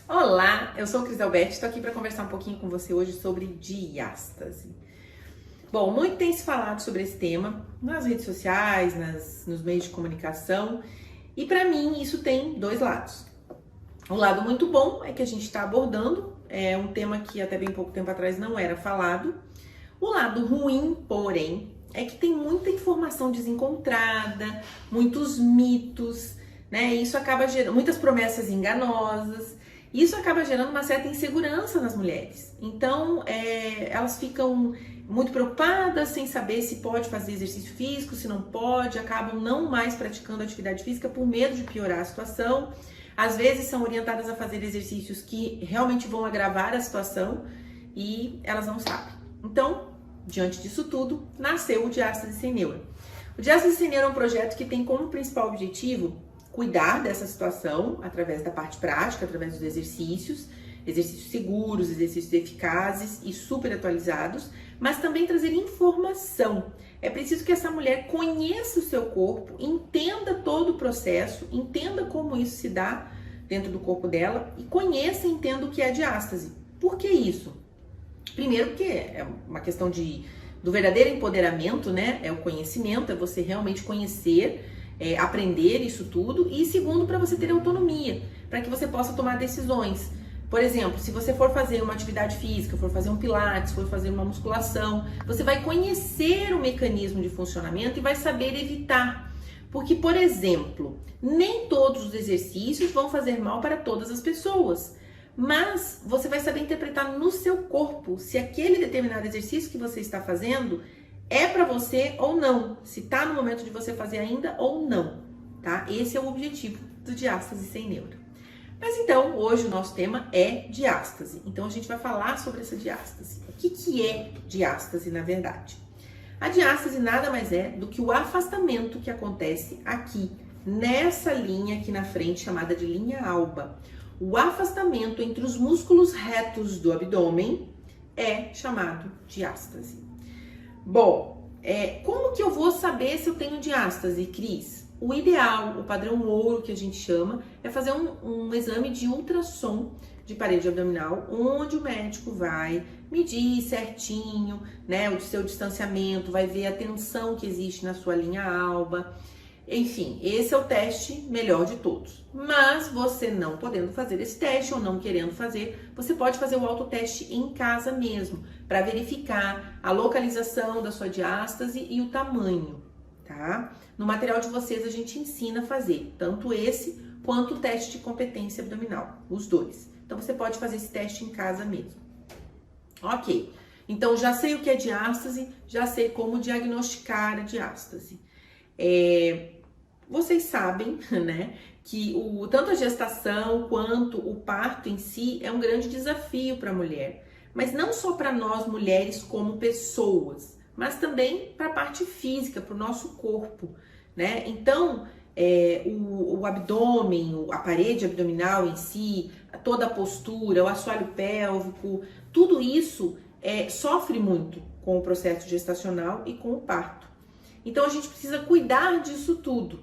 Olá, eu sou Cris Alberti, estou aqui para conversar um pouquinho com você hoje sobre diástase. Bom, muito tem se falado sobre esse tema nas redes sociais, nos meios de comunicação, e para mim isso tem dois lados. O lado muito bom é que a gente está abordando, é um tema que até bem pouco tempo atrás não era falado. O lado ruim, porém, é que tem muita informação desencontrada, muitos mitos, né? Isso acaba gerando muitas promessas enganosas. Isso acaba gerando uma certa insegurança nas mulheres. Então, elas ficam muito preocupadas, sem saber se pode fazer exercício físico, se não pode, acabam não mais praticando atividade física por medo de piorar a situação. Às vezes são orientadas a fazer exercícios que realmente vão agravar a situação e elas não sabem. Então, diante disso tudo, nasceu o Diástase Sem Neura. O Diástase Sem Neura é um projeto que tem como principal objetivo cuidar dessa situação através da parte prática, através dos exercícios seguros, exercícios eficazes e super atualizados, mas também trazer informação. É preciso que essa mulher conheça o seu corpo, entenda todo o processo, entenda como isso se dá dentro do corpo dela e conheça e entenda o que é diástase. Por que isso? Primeiro porque é uma questão do verdadeiro empoderamento, né? É o conhecimento, é você realmente conhecer, aprender isso tudo, e segundo, para você ter autonomia, para que você possa tomar decisões. Por exemplo, se você for fazer uma atividade física, for fazer um pilates, for fazer uma musculação, você vai conhecer o mecanismo de funcionamento e vai saber evitar. Porque, por exemplo, nem todos os exercícios vão fazer mal para todas as pessoas, mas você vai saber interpretar no seu corpo se aquele determinado exercício que você está fazendo é para você ou não, se tá no momento de você fazer ainda ou não, tá? Esse é o objetivo do Diástase Sem Neura. Mas então, hoje o nosso tema é diástase. Então a gente vai falar sobre essa diástase. O que é diástase, na verdade? A diástase nada mais é do que o afastamento que acontece aqui, nessa linha aqui na frente, chamada de linha alba. O afastamento entre os músculos retos do abdômen é chamado diástase. Bom, como que eu vou saber se eu tenho diástase, Cris? O ideal, o padrão ouro que a gente chama, é fazer um exame de ultrassom de parede abdominal, onde o médico vai medir certinho, né, o seu distanciamento, vai ver a tensão que existe na sua linha alba. Enfim, esse é o teste melhor de todos. Mas você não podendo fazer esse teste ou não querendo fazer, você pode fazer o autoteste em casa mesmo, para verificar a localização da sua diástase e o tamanho, tá? No material de vocês a gente ensina a fazer tanto esse quanto o teste de competência abdominal, os dois. Então você pode fazer esse teste em casa mesmo. Ok, então já sei o que é diástase, já sei como diagnosticar a diástase. Vocês sabem, né, que tanto a gestação quanto o parto em si é um grande desafio para a mulher, mas não só para nós mulheres como pessoas, mas também para a parte física, para o nosso corpo, né? Então, o abdômen, a parede abdominal em si, toda a postura, o assoalho pélvico, tudo isso sofre muito com o processo gestacional e com o parto. Então a gente precisa cuidar disso tudo.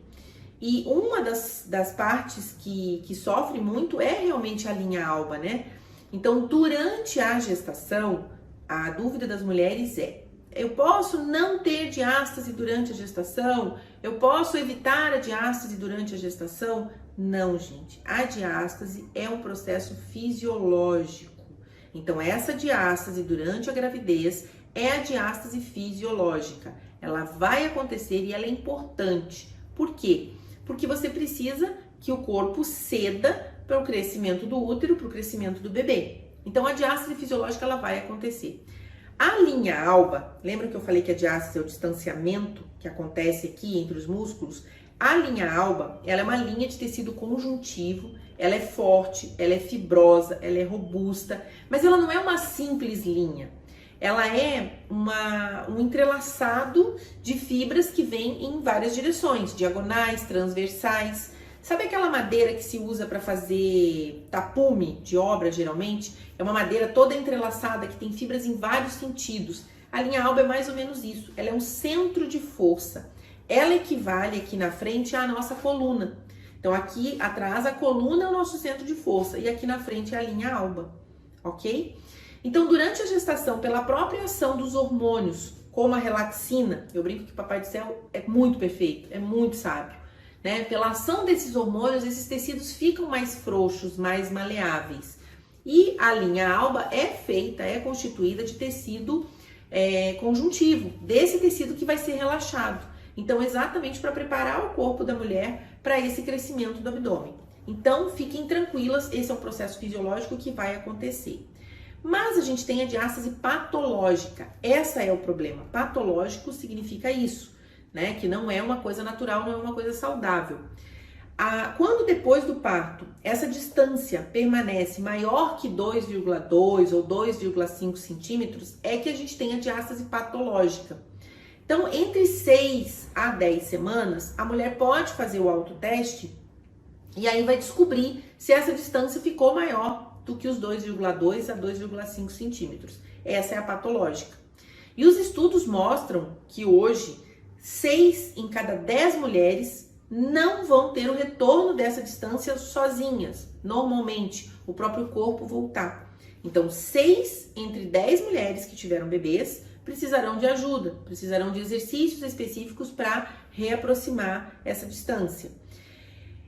E uma das partes que sofre muito é realmente a linha alba, né? Então, durante a gestação, a dúvida das mulheres eu posso não ter diástase durante a gestação? Eu posso evitar a diástase durante a gestação? Não, gente. A diástase é um processo fisiológico. Então, essa diástase durante a gravidez é a diástase fisiológica. Ela vai acontecer e ela é importante. Por quê? Porque você precisa que o corpo ceda para o crescimento do útero, para o crescimento do bebê. Então, a diástase fisiológica ela vai acontecer. A linha alba, lembra que eu falei que a diástase é o distanciamento que acontece aqui entre os músculos? A linha alba, ela é uma linha de tecido conjuntivo, ela é forte, ela é fibrosa, ela é robusta, mas ela não é uma simples linha. Ela é um entrelaçado de fibras que vem em várias direções, diagonais, transversais. Sabe aquela madeira que se usa para fazer tapume de obra, geralmente? É uma madeira toda entrelaçada que tem fibras em vários sentidos. A linha alba é mais ou menos isso. Ela é um centro de força. Ela equivale aqui na frente à nossa coluna. Então aqui atrás a coluna é o nosso centro de força e aqui na frente é a linha alba, ok? Então durante a gestação, pela própria ação dos hormônios, como a relaxina, eu brinco que o Papai do Céu é muito perfeito, é muito sábio, né? Pela ação desses hormônios, esses tecidos ficam mais frouxos, mais maleáveis. E a linha alba é constituída de tecido conjuntivo, desse tecido que vai ser relaxado. Então, exatamente para preparar o corpo da mulher para esse crescimento do abdômen. Então, fiquem tranquilas, esse é um processo fisiológico que vai acontecer. Mas a gente tem a diástase patológica. Essa é o problema. Patológico significa isso, né? Que não é uma coisa natural, não é uma coisa saudável. Quando depois do parto, essa distância permanece maior que 2,2 ou 2,5 centímetros, é que a gente tem a diástase patológica. Então, entre 6 a 10 semanas, a mulher pode fazer o autoteste e aí vai descobrir se essa distância ficou maior do que os 2,2 a 2,5 centímetros. Essa é a patológica. E os estudos mostram que hoje, 6 em cada 10 mulheres não vão ter o retorno dessa distância sozinhas. Normalmente, o próprio corpo voltar. Então, 6 entre 10 mulheres que tiveram bebês precisarão de ajuda, precisarão de exercícios específicos para reaproximar essa distância.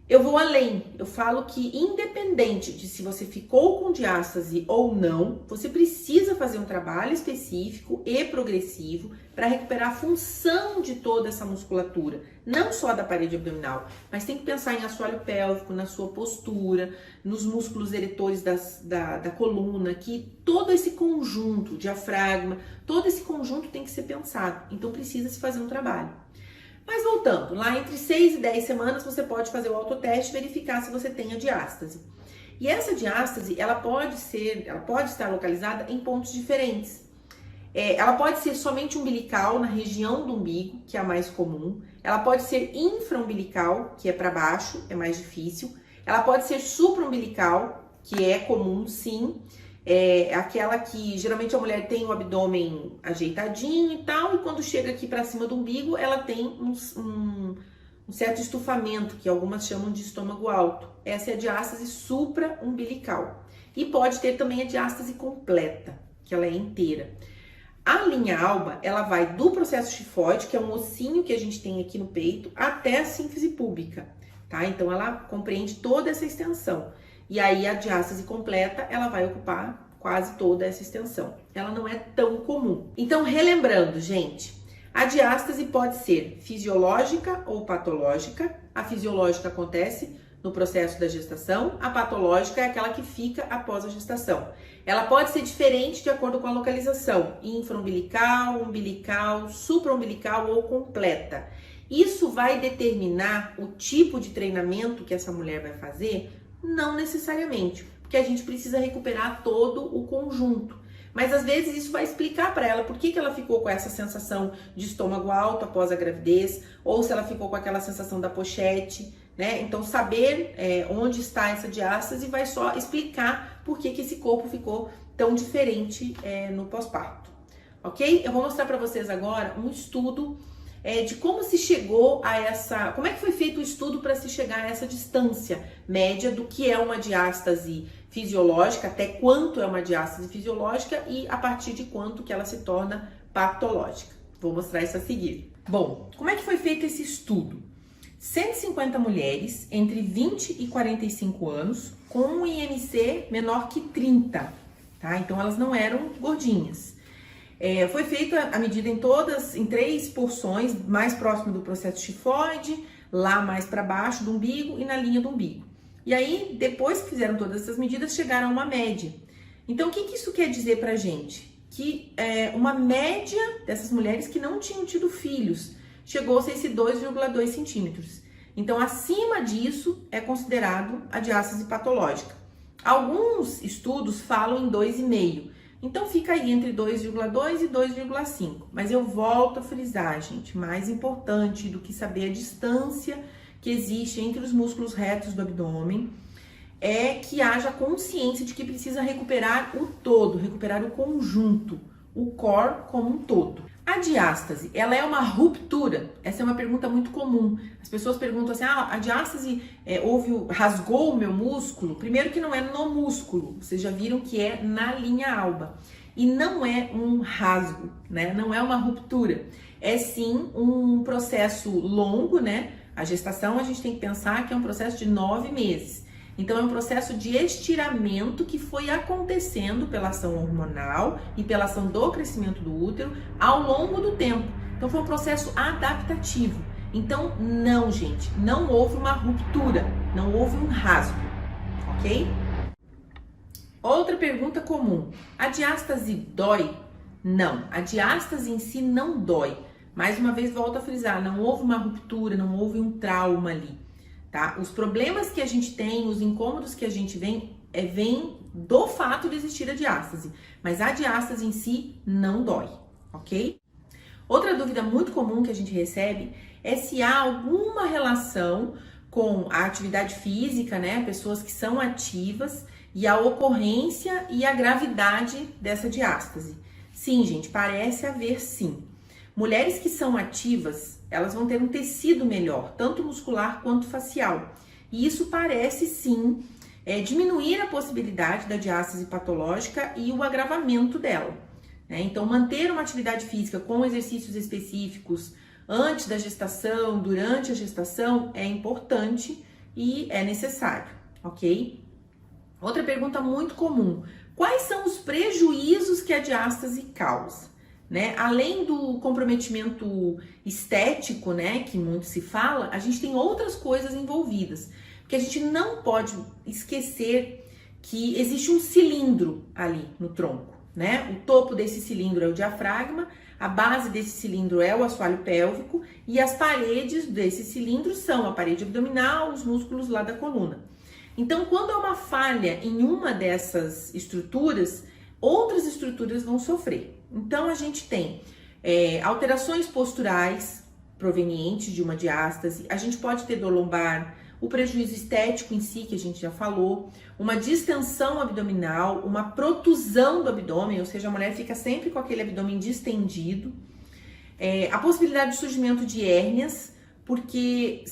Eu vou além, eu falo que independente de se você ficou com diástase ou não, você precisa fazer um trabalho específico e progressivo para recuperar a função de toda essa musculatura, não só da parede abdominal, mas tem que pensar em assoalho pélvico, na sua postura, nos músculos eretores da coluna, que todo esse conjunto, diafragma, todo esse conjunto tem que ser pensado, então precisa se fazer um trabalho. Mas voltando, lá entre 6 e 10 semanas você pode fazer o autoteste e verificar se você tem a diástase. E essa diástase, ela pode estar localizada em pontos diferentes. Ela pode ser somente umbilical, na região do umbigo, que é a mais comum. Ela pode ser infraumbilical, que é para baixo, é mais difícil. Ela pode ser supraumbilical, que é comum, sim. É aquela que geralmente a mulher tem o abdômen ajeitadinho e tal, e quando chega aqui para cima do umbigo, ela tem um certo estufamento, que algumas chamam de estômago alto. Essa é a diástase supraumbilical. E pode ter também a diástase completa, que ela é inteira. A linha alba, ela vai do processo chifoide, que é um ossinho que a gente tem aqui no peito, até a sínfise púbica, tá? Então, ela compreende toda essa extensão. E aí, a diástase completa, ela vai ocupar quase toda essa extensão. Ela não é tão comum. Então, relembrando, gente, a diástase pode ser fisiológica ou patológica. A fisiológica acontece no processo da gestação, a patológica é aquela que fica após a gestação. Ela pode ser diferente de acordo com a localização, infraumbilical, umbilical, supraumbilical ou completa. Isso vai determinar o tipo de treinamento que essa mulher vai fazer? Não necessariamente, porque a gente precisa recuperar todo o conjunto. Mas às vezes isso vai explicar para ela por que ela ficou com essa sensação de estômago alto após a gravidez, ou se ela ficou com aquela sensação da pochete, né? Então saber onde está essa diástase vai só explicar por que esse corpo ficou tão diferente no pós-parto, ok? Eu vou mostrar para vocês agora um estudo de como se chegou a como é que foi feito o estudo para se chegar a essa distância média do que é uma diástase fisiológica, até quanto é uma diástase fisiológica e a partir de quanto que ela se torna patológica. Vou mostrar isso a seguir. Bom, como é que foi feito esse estudo? 150 mulheres entre 20 e 45 anos com um IMC menor que 30, tá? Então elas não eram gordinhas. Foi feita a medida em 3 porções, mais próximo do processo chifoide, lá mais para baixo do umbigo e na linha do umbigo. E aí, depois que fizeram todas essas medidas, chegaram a uma média. Então, o que isso quer dizer pra gente? Que uma média dessas mulheres que não tinham tido filhos chegou-se a esse 2,2 centímetros. Então, acima disso, é considerado a diástase patológica. Alguns estudos falam em 2,5. Então, fica aí entre 2,2 e 2,5. Mas eu volto a frisar, gente, mais importante do que saber a distância que existe entre os músculos retos do abdômen é que haja consciência de que precisa recuperar o todo, recuperar o conjunto, o core como um todo. A diástase, ela é uma ruptura? Essa é uma pergunta muito comum. As pessoas perguntam assim, a diástase rasgou o meu músculo? Primeiro que não é no músculo, vocês já viram que é na linha alba. E não é um rasgo, né? Não é uma ruptura. É sim um processo longo, né? A gestação a gente tem que pensar que é um processo de 9 meses. Então, é um processo de estiramento que foi acontecendo pela ação hormonal e pela ação do crescimento do útero ao longo do tempo. Então, foi um processo adaptativo. Então, não, gente, não houve uma ruptura, não houve um rasgo, ok? Outra pergunta comum: a diástase dói? Não, a diástase em si não dói. Mais uma vez, volto a frisar, não houve uma ruptura, não houve um trauma ali. Tá? Os problemas que a gente tem, os incômodos que a gente vem do fato de existir a diástase, mas a diástase em si não dói, ok? Outra dúvida muito comum que a gente recebe é se há alguma relação com a atividade física, né? Pessoas que são ativas e a ocorrência e a gravidade dessa diástase. Sim, gente, parece haver sim. Mulheres que são ativas, elas vão ter um tecido melhor, tanto muscular quanto facial. E isso parece sim diminuir a possibilidade da diástase patológica e o agravamento dela, né? Então, manter uma atividade física com exercícios específicos antes da gestação, durante a gestação, é importante e é necessário, ok? Outra pergunta muito comum: quais são os prejuízos que a diástase causa? Né? Além do comprometimento estético, né, que muito se fala, a gente tem outras coisas envolvidas, porque a gente não pode esquecer que existe um cilindro ali no tronco, né? O topo desse cilindro é o diafragma, a base desse cilindro é o assoalho pélvico e as paredes desse cilindro são a parede abdominal, os músculos lá da coluna. Então, quando há uma falha em uma dessas estruturas, outras estruturas vão sofrer. Então, a gente tem alterações posturais provenientes de uma diástase, a gente pode ter dor lombar, o prejuízo estético em si, que a gente já falou, uma distensão abdominal, uma protusão do abdômen, ou seja, a mulher fica sempre com aquele abdômen distendido, a possibilidade de surgimento de hérnias, porque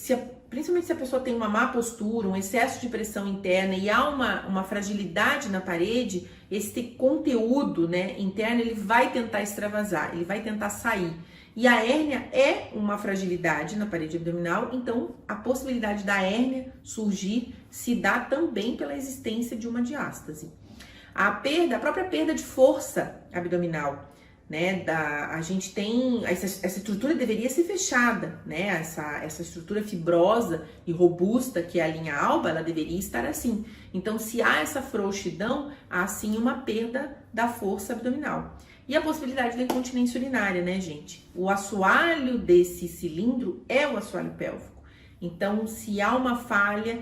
principalmente se a pessoa tem uma má postura, um excesso de pressão interna e há uma fragilidade na parede, esse conteúdo, né, interno, ele vai tentar extravasar, ele vai tentar sair. E a hérnia é uma fragilidade na parede abdominal, então a possibilidade da hérnia surgir se dá também pela existência de uma diástase. A própria perda de força abdominal, né, a gente tem, essa estrutura deveria ser fechada, né, essa estrutura fibrosa e robusta que é a linha alba, ela deveria estar assim. Então, se há essa frouxidão, há sim uma perda da força abdominal. E a possibilidade da incontinência urinária, né, gente? O assoalho desse cilindro é o assoalho pélvico. Então, se há uma falha,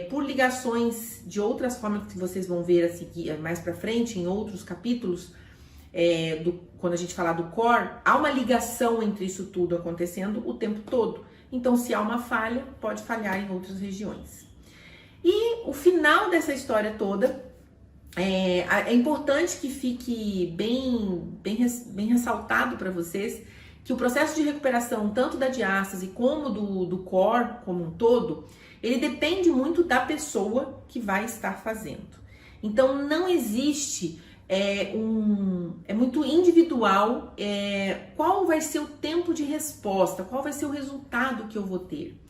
por ligações de outras formas que vocês vão ver a seguir, mais pra frente, em outros capítulos, quando a gente falar do core, há uma ligação entre isso tudo acontecendo o tempo todo. Então, se há uma falha, pode falhar em outras regiões. E o final dessa história toda, é importante que fique bem ressaltado para vocês que o processo de recuperação, tanto da diástase como do core como um todo, ele depende muito da pessoa que vai estar fazendo. Então, não existe... É muito individual qual vai ser o tempo de resposta, qual vai ser o resultado que eu vou ter.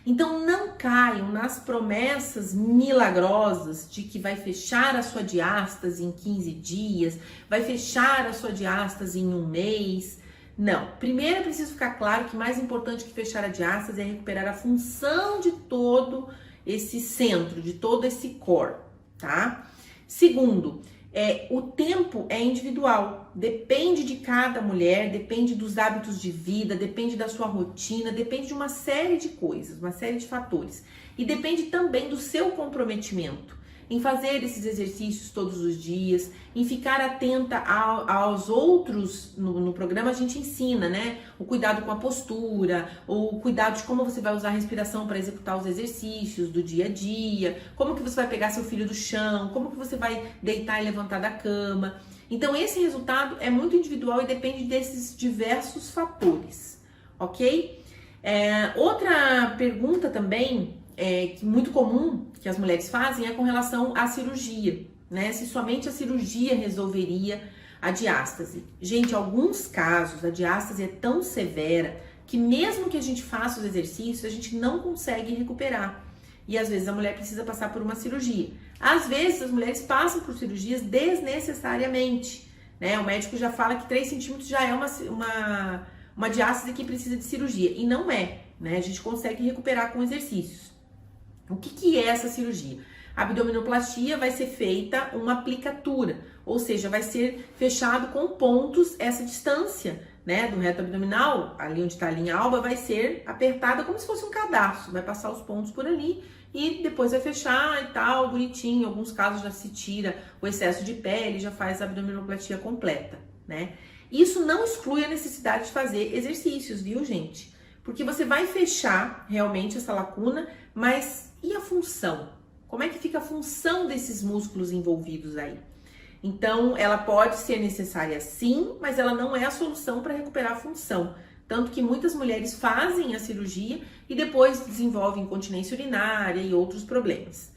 Então, não caiam nas promessas milagrosas de que vai fechar a sua diástase em 15 dias, vai fechar a sua diástase em 1 mês. Não. Primeiro, é preciso ficar claro que mais importante que fechar a diástase é recuperar a função de todo esse centro, de todo esse core, tá? Segundo, o tempo é individual, depende de cada mulher, depende dos hábitos de vida, depende da sua rotina, depende de uma série de coisas, uma série de fatores. E depende também do seu comprometimento. em fazer esses exercícios todos os dias, em ficar atenta aos outros. No programa a gente ensina, né? O cuidado com a postura, o cuidado de como você vai usar a respiração para executar os exercícios do dia a dia, como que você vai pegar seu filho do chão, como que você vai deitar e levantar da cama. Então esse resultado é muito individual e depende desses diversos fatores, ok? Outra pergunta também, que muito comum que as mulheres fazem, é com relação à cirurgia, né? Se somente a cirurgia resolveria a diástase. Gente, em alguns casos a diástase é tão severa que mesmo que a gente faça os exercícios, a gente não consegue recuperar. E às vezes a mulher precisa passar por uma cirurgia. Às vezes as mulheres passam por cirurgias desnecessariamente, né? O médico já fala que 3 centímetros já é uma diástase que precisa de cirurgia. E não é, né? A gente consegue recuperar com exercícios. O que é essa cirurgia? A abdominoplastia vai ser feita uma aplicatura, ou seja, vai ser fechado com pontos essa distância, né, do reto abdominal, ali onde está a linha alba, vai ser apertada como se fosse um cadarço, vai passar os pontos por ali e depois vai fechar e tal, bonitinho. Em alguns casos já se tira o excesso de pele, já faz a abdominoplastia completa, né? Isso não exclui a necessidade de fazer exercícios, viu, gente? Porque você vai fechar realmente essa lacuna, mas e a função? Como é que fica a função desses músculos envolvidos aí? Então, ela pode ser necessária sim, mas ela não é a solução para recuperar a função. Tanto que muitas mulheres fazem a cirurgia e depois desenvolvem incontinência urinária e outros problemas.